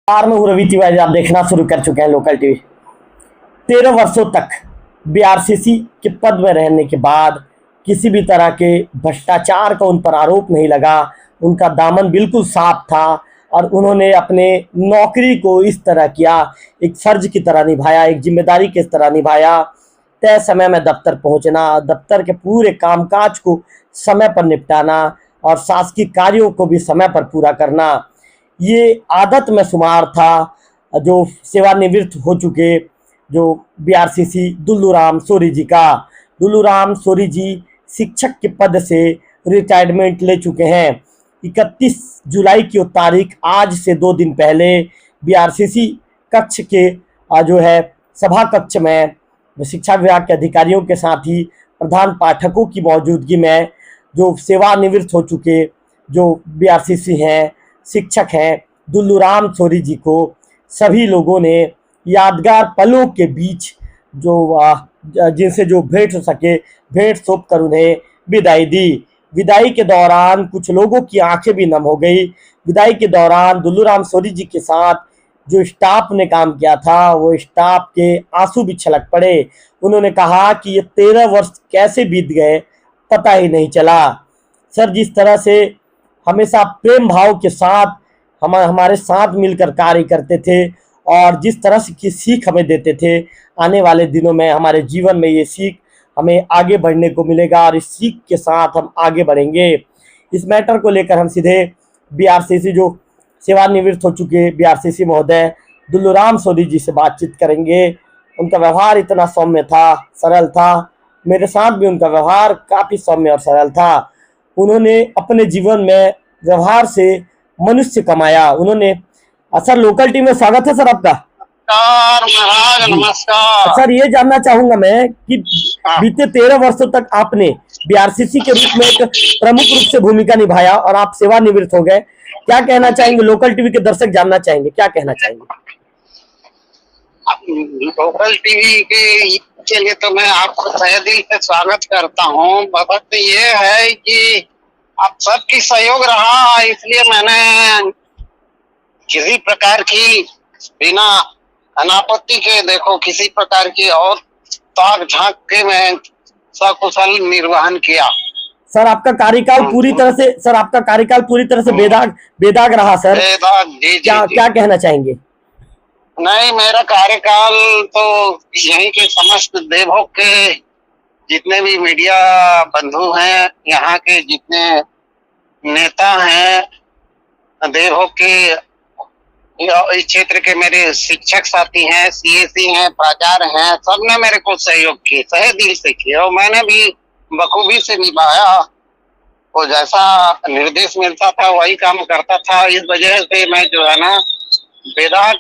में हूँ रवि तिवारी। आप देखना शुरू कर चुके हैं लोकल टीवी। 13 वर्षों तक बीआरसीसी के पद में रहने के बाद किसी भी तरह के भ्रष्टाचार का उन पर आरोप नहीं लगा। उनका दामन बिल्कुल साफ था और उन्होंने अपने नौकरी को इस तरह किया, एक फर्ज की तरह निभाया, एक जिम्मेदारी की तरह निभाया। तय समय में दफ्तर पहुंचना, दफ्तर के पूरे कामकाज को समय पर निपटाना और शासकीय कार्यों को भी समय पर पूरा करना, ये आदत में शुमार था। जो सेवानिवृत्त हो चुके जो बीआरसीसी दुल्लू राम शौरी जी का। दुल्लू राम शौरी जी शिक्षक के पद से रिटायरमेंट ले चुके हैं। 31 जुलाई की वो तारीख, आज से 2 दिन पहले बीआरसीसी कक्ष के जो है सभा कक्ष में शिक्षा विभाग के अधिकारियों के साथ ही प्रधान पाठकों की मौजूदगी में जो सेवानिवृत्त हो चुके जो बीआरसीसी हैं, शिक्षक हैं, दुल्लू राम शौरी जी को सभी लोगों ने यादगार पलों के बीच जो जिनसे जो भेंट हो सके भेंट सौंप कर उन्हें विदाई दी। विदाई के दौरान कुछ लोगों की आंखें भी नम हो गई। विदाई के दौरान दुल्लू राम शौरी जी के साथ जो स्टाफ ने काम किया था वो स्टाफ के आंसू भी छलक पड़े। उन्होंने कहा कि ये 13 वर्ष कैसे बीत गए पता ही नहीं चला। सर, जिस तरह से हमेशा प्रेम भाव के साथ हमारे साथ मिलकर कार्य करते थे और जिस तरह से की सीख हमें देते थे, आने वाले दिनों में हमारे जीवन में ये सीख हमें आगे बढ़ने को मिलेगा और इस सीख के साथ हम आगे बढ़ेंगे। इस मैटर को लेकर हम सीधे बीआरसीसी जो सेवानिवृत्त हो चुके बीआरसीसी महोदय दुल्लू राम शौरी जी से बातचीत करेंगे। उनका व्यवहार इतना सौम्य था, सरल था। मेरे साथ भी उनका व्यवहार काफ़ी सौम्य और सरल था। उन्होंने अपने जीवन में व्यवहार से मनुष्य कमाया। उन्होंने सर, लोकल टीम में स्वागत है सर आपका। नमस्कार महाराज, नमस्कार। सर, ये जानना चाहूंगा मैं कि बीते 13 वर्षों तक आपने बीआरसीसी के रूप में एक प्रमुख रूप से भूमिका निभाया और आप सेवानिवृत्त हो गए। क्या कहना चाहेंगे? लोकल टीवी के दर्शक जानना चाहेंगे, क्या कहना चाहेंगे? लोकल टीवी के लिए तो मैं आपको तहे दिल से स्वागत करता हूँ। बात ये है कि आप सबकी सहयोग रहा, इसलिए मैंने किसी प्रकार की बिना अनापत्ति के, देखो किसी प्रकार की और ताक झांक के मैं सकुशल निर्वहन किया। सर, आपका कार्यकाल पूरी तरह से बेदाग रहा सर। क्या कहना चाहेंगे? नहीं, मेरा कार्यकाल तो यहीं के समस्त देवभोग के जितने भी मीडिया बंधु हैं, यहाँ के जितने नेता हैं, देवभोग के इस क्षेत्र के मेरे शिक्षक साथी हैं, सीएसी हैं, प्राचार्य हैं, सबने मेरे को सहयोग किए, तहे दिल से किया और मैंने भी बखूबी से निभाया। वो जैसा निर्देश मिलता था वही काम करता था। इस वजह से मैं जो है ना बेदाग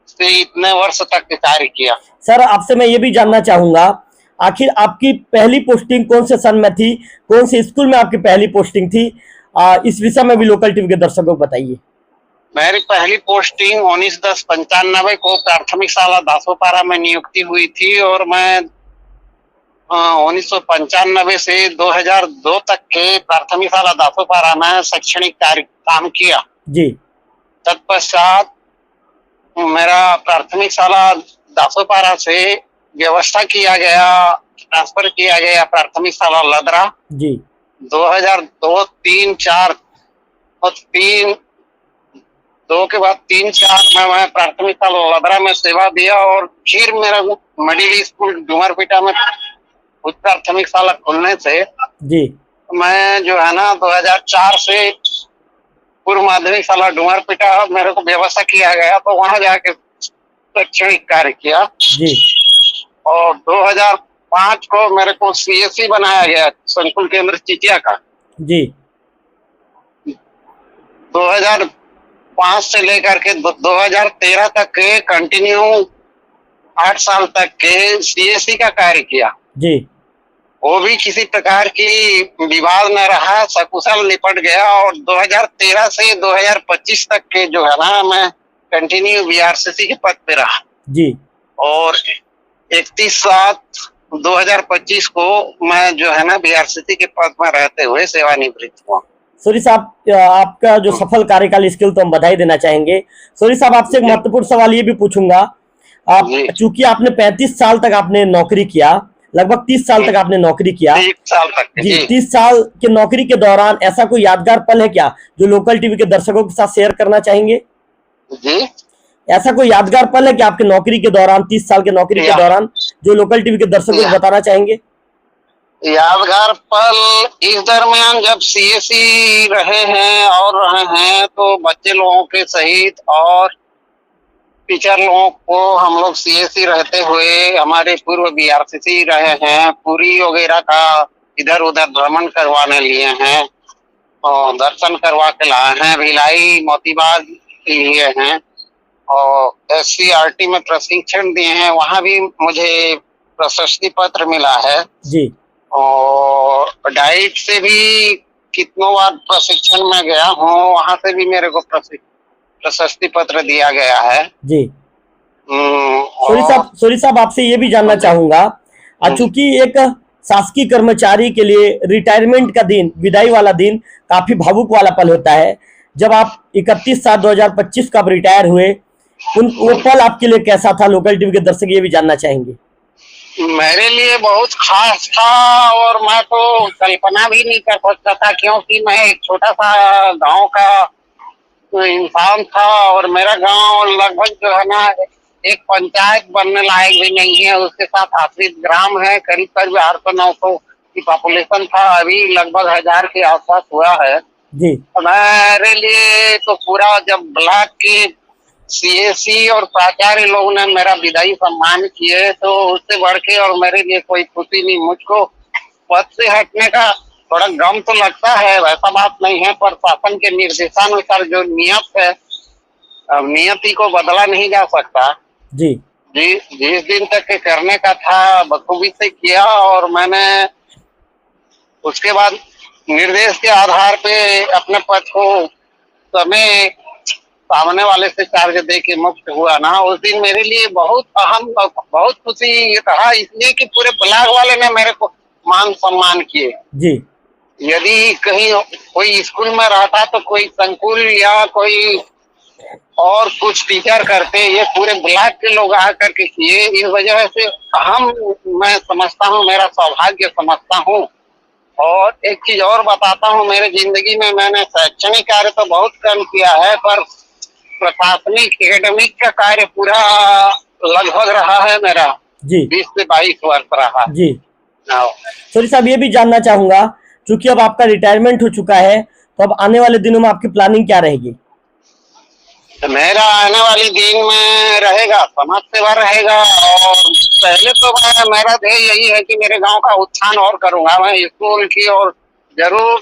से इतने वर्ष तक कार्य किया। सर, आपसे मैं ये भी जानना चाहूंगा, आखिर आपकी पहली पोस्टिंग कौन से सन में थी? कौन से स्कूल में आपकी पहली पोस्टिंग थी? इस विषय में भी लोकल टीवी के दर्शकों को बताइए। मेरी पहली पोस्टिंग 19/10/95 को प्राथमिक शाला दासोपारा में नियुक्ति हुई थी और मैं 1995 से 2002 तक के प्राथमिक शाला दासोपारा में शैक्षणिक कार्य काम किया जी। तत्पश्चात मेरा प्राथमिक शाला दासोपारा से व्यवस्था किया गया, ट्रांसफर किया गया प्राथमिक शाला लदरा जी। 2002, 3, 4 और 2 के बाद 3, 4 में मैं प्राथमिक शाला लदरा में सेवा दिया और फिर मेरा मिडिल स्कूल डूमरपीटा में उच्च प्राथमिक शाला खुलने से जी मैं जो है ना 2004 से पूर्व माध्यमिक शाला डूमरपीटा मेरे को व्यवस्था किया गया, तो वहां जाके शैक्षणिक कार्य किया जी। और 2005 को मेरे को सीएससी बनाया गया संकुल केंद्र चिचिया का जी। 2005 से लेकर के 2013 तक के कंटिन्यू 8 साल तक के सीएससी का कार्य किया जी। वो भी किसी प्रकार की विवाद न रहा, सकुशल निपट गया और 2013 से 2025 तक के जो है ना मैं कंटिन्यू बीआरसीसी के पद पे रहा जी। और 31/7/2025 को मैं जो है ना बीआरसीसी के पद में रहते हुए सेवानिवृत्त हुआ। सूरी साहब, आपका जो सफल कार्यकाल, इसके लिए तो हम बधाई देना चाहेंगे। सूरी साहब, आपसे एक महत्वपूर्ण सवाल ये भी पूछूंगा। आप, जी चूंकि आपने 35 साल तक आपने नौकरी किया, लगभग 30 साल तक आपने नौकरी किया 30 साल तक जी, जी। 30 साल के नौकरी के दौरान ऐसा कोई यादगार पल है क्या जो लोकल टीवी के दर्शकों के साथ शेयर करना चाहेंगे? जी ऐसा कोई यादगार पल है कि आपके नौकरी के दौरान, 30 साल के नौकरी के या, दौरान, जो लोकल टीवी के दर्शकों को बताना चाहेंगे? यादगार पल इस दरमियान जब सीएसई रहे हैं और रहे हैं, तो बच्चे लोगों के सहित और टीचर लोगों को हम लोग सीएसई रहते हुए हमारे पूर्व बीआरसीसी रहे हैं, पुरी वगैरह का इधर उधर भ्रमण करवाने लिए हैं और दर्शन करवा के लाए हैं, भिलाई मोतीबाग लिए हैं और एससीईआरटी में प्रशिक्षण दिए हैं, वहां भी मुझे प्रशस्ति पत्र मिला है। जी, और डाइट से भी कितनों बार प्रशिक्षण में गया हूँ, वहां से भी मेरे को प्रशस्ति पत्र दिया गया है। जी। और सूरी साहब, आपसे ये भी जानना चाहूंगा, चूंकि एक शासकीय कर्मचारी के लिए रिटायरमेंट का दिन, विदाई वाला दिन काफी भावुक वाला पल होता है। जब आप 31/7/2025 को आप रिटायर हुए, वो पल आपके लिए कैसा था? लोकल टीवी के दर्शक ये भी जानना चाहेंगे। मेरे लिए बहुत खास था और मैं तो कल्पना भी नहीं कर सकता था, क्योंकि मैं एक छोटा सा गांव का इंसान था और मेरा गांव लगभग जो है ना एक पंचायत बनने लायक भी नहीं है, उसके साथ आश्रित ग्राम है, करीब करीब 800-900 की पॉपुलेशन था, अभी लगभग 1000 के आसपास हुआ है जी। मेरे लिए तो पूरा जब ब्लॉक के सीएससी और प्राचार्य लोग ने मेरा विदाई सम्मान किए, तो उससे बढ़ के और मेरे लिए कोई खुशी नहीं। मुझको पद से हटने का थोड़ा गम तो लगता है, वैसा बात नहीं है, पर शासन के निर्देशानुसार जो नियत है, अब नियति को बदला नहीं जा सकता। जी, जिस दिन तक के करने का था बखूबी से किया और मैंने उसके बाद निर्देश के आधार पे अपने पद को समय सामने वाले से चार्ज दे के मुक्त हुआ ना, उस दिन मेरे लिए बहुत अहम, बहुत खुशी रहा, इसलिए कि पूरे ब्लॉक वाले ने मेरे को मान सम्मान किए। जी। यदि कहीं कोई स्कूल में रहता तो कोई संकुल या कोई और कुछ टीचर करते, ये पूरे ब्लॉक के लोग आकर के किए। इस वजह से मैं समझता हूँ, मेरा सौभाग्य समझता हूँ। और एक चीज और बताता हूँ, मेरे जिंदगी में मैंने शैक्षणिक कार्य तो बहुत कम किया है, पर प्रशासनिक एकेडमिक का कार्य पूरा लगभग रहा है मेरा। जी, 20 से 22 वर्ष रहा। जी। सूरी साहब, ये भी जानना चाहूंगा, क्योंकि अब आपका रिटायरमेंट हो चुका है, तो अब आने वाले दिनों में आपकी प्लानिंग क्या रहेगी? मेरा आने वाले दिन में रहेगा समाज सेवा रहेगा, और पहले तो मेरा ध्येय यही है कि मेरे गांव का उत्थान और करूंगा। मैं स्कूल की और जरूर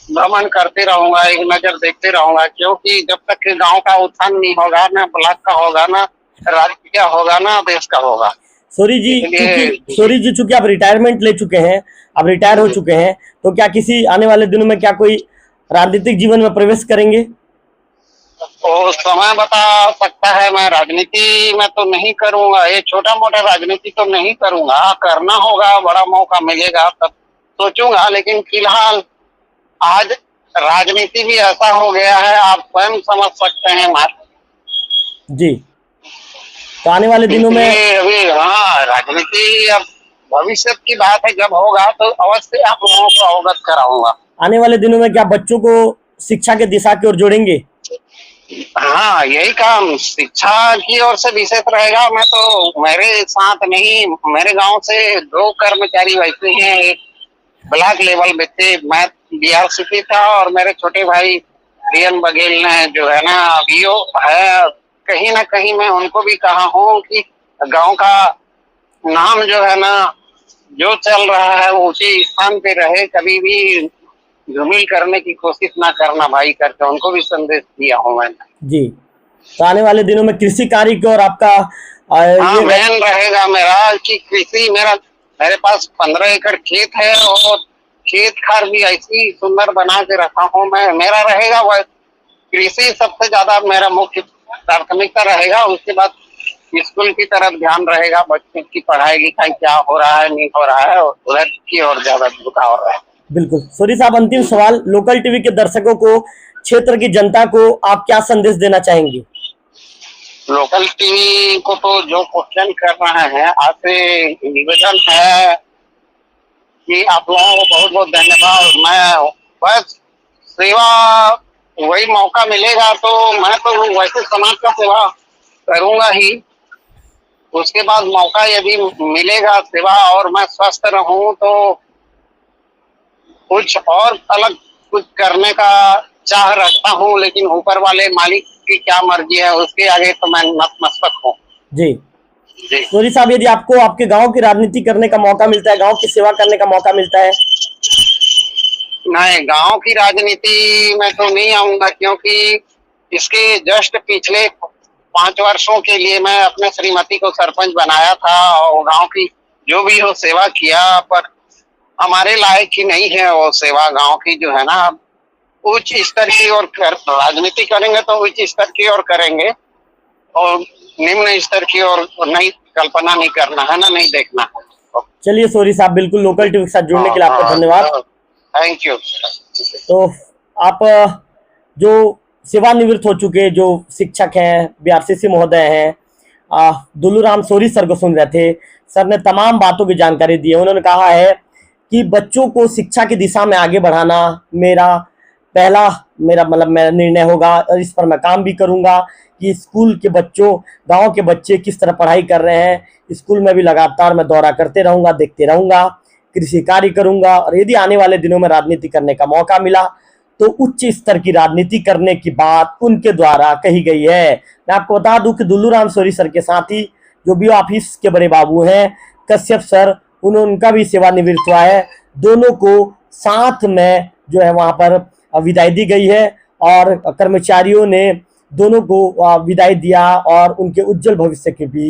भ्रमण करते रहूंगा, एक नजर देखते रहूंगा, क्योंकि जब तक के गांव का उत्थान नहीं होगा, ना ब्लॉक का होगा, ना राज्य का होगा, ना देश का होगा। सूरी जी, चूंकि आप रिटायरमेंट ले चुके हैं, आप रिटायर हो चुके हैं, तो क्या किसी आने वाले दिनों में क्या कोई राजनीतिक जीवन में प्रवेश करेंगे? तो समय बता सकता है। मैं राजनीति में तो नहीं करूंगा, ये छोटा मोटा राजनीति तो नहीं करूंगा, करना होगा, बड़ा मौका मिलेगा तब सोचूंगा, लेकिन फिलहाल आज राजनीति भी ऐसा हो गया है, आप स्वयं समझ सकते हैं जी। तो आने वाले दिनों में अभी हाँ, राजनीति अब भविष्य की बात है, जब होगा तो अवश्य आप लोगों को अवगत कराऊंगा। आने वाले दिनों में क्या बच्चों को शिक्षा के दिशा की ओर जोड़ेंगे? हाँ, यही काम शिक्षा की ओर से विशेष रहेगा। मैं तो मेरे साथ नहीं, मेरे गांव से 2 कर्मचारी वैसे हैं, एक ब्लॉक लेवल पे थे, मैं बीआरसीपी था, और मेरे छोटे भाई रियन बघेल ने जो है ना अभियो है, कहीं ना कहीं मैं उनको भी कहा हूँ कि गांव का नाम जो है ना, जो चल रहा है वो उसी स्थान पे रहे, कभी भी धूमिल करने की कोशिश ना करना भाई, करके उनको भी संदेश दिया हूँ मैंने। जी। तो आने वाले दिनों में कृषि कार्य की और आपका हाँ, मेन रहेगा मेरा कि कृषि, मेरे पास 15 एकड़ खेत है और खेत खार भी ऐसी सुंदर बना के रखा हूँ मैं। मेरा रहेगा वह कृषि सबसे ज्यादा मेरा मुख्य प्राथमिकता रहेगा, उसके बाद स्कूल की तरफ ध्यान रहेगा, बच्चों की पढ़ाई लिखाई क्या हो रहा है नहीं हो रहा है, उधर की ओर ज्यादा झुकाव रहा है। बिल्कुल। सूरी साहब, अंतिम सवाल, लोकल टीवी के दर्शकों को, क्षेत्र की जनता को आप क्या संदेश देना चाहेंगे? लोकल टीवी को तो जो क्वेश्चन कर रहे हैं, आपसे निवेदन है कि आप लोगों को बहुत बहुत धन्यवाद। मैं बस सेवा, वही मौका मिलेगा तो मैं तो वैसे समाज का सेवा करूंगा ही। उसके बाद मौका यदि मिलेगा सेवा और मैं स्वस्थ रहूं तो कुछ और अलग कुछ करने का चाह रखता हूं, लेकिन ऊपर वाले मालिक की क्या मर्जी है उसके आगे तो मैं नतमस्तक हूँ। जी। जी सूरी साहब, यदि आपको आपके गांव की राजनीति करने का मौका मिलता है, गांव की सेवा करने का मौका मिलता है? नहीं, गांव की राजनीति में तो नहीं आऊंगा, क्योंकि इसके जस्ट पिछले 5 वर्षों के लिए मैं अपने श्रीमती को सरपंच बनाया था और गांव की जो भी हो सेवा किया, पर हमारे लायक ही नहीं है वो सेवा गांव की जो है ना। उच्च स्तर की और राजनीति करेंगे तो उच्च स्तर की और करेंगे, और निम्न स्तर की और नहीं, कल्पना नहीं करना है ना, नहीं देखना है। चलिए सूरी साहब, बिल्कुल, लोकल टीवी के साथ जुड़ने के लिए आपका धन्यवाद। Thank you. तो आप जो सेवानिवृत्त हो चुके जो शिक्षक हैं, बीआरसीसी महोदय हैं, दुल्लूराम सूरी सर को सुन रहे थे। सर ने तमाम बातों की जानकारी दी है। उन्होंने कहा है कि बच्चों को शिक्षा की दिशा में आगे बढ़ाना मेरा निर्णय होगा, और इस पर मैं काम भी करूंगा कि स्कूल के बच्चों, गांव के बच्चे किस तरह पढ़ाई कर रहे हैं, स्कूल में भी लगातार मैं दौरा करते रहूंगा, देखते रहूंगा, कृषि कार्य करूंगा, और यदि आने वाले दिनों में राजनीति करने का मौका मिला तो उच्च स्तर की राजनीति करने की बात उनके द्वारा कही गई है। मैं आपको बता दूं कि दुल्लूराम सूरी सर के साथ ही जो बीओ ऑफिस के बड़े बाबू हैं कश्यप सर, उनका भी सेवानिवृत्त हुआ है। दोनों को साथ में जो है वहां पर विदाई दी गई है, और कर्मचारियों ने दोनों को विदाई दिया और उनके उज्जवल भविष्य की भी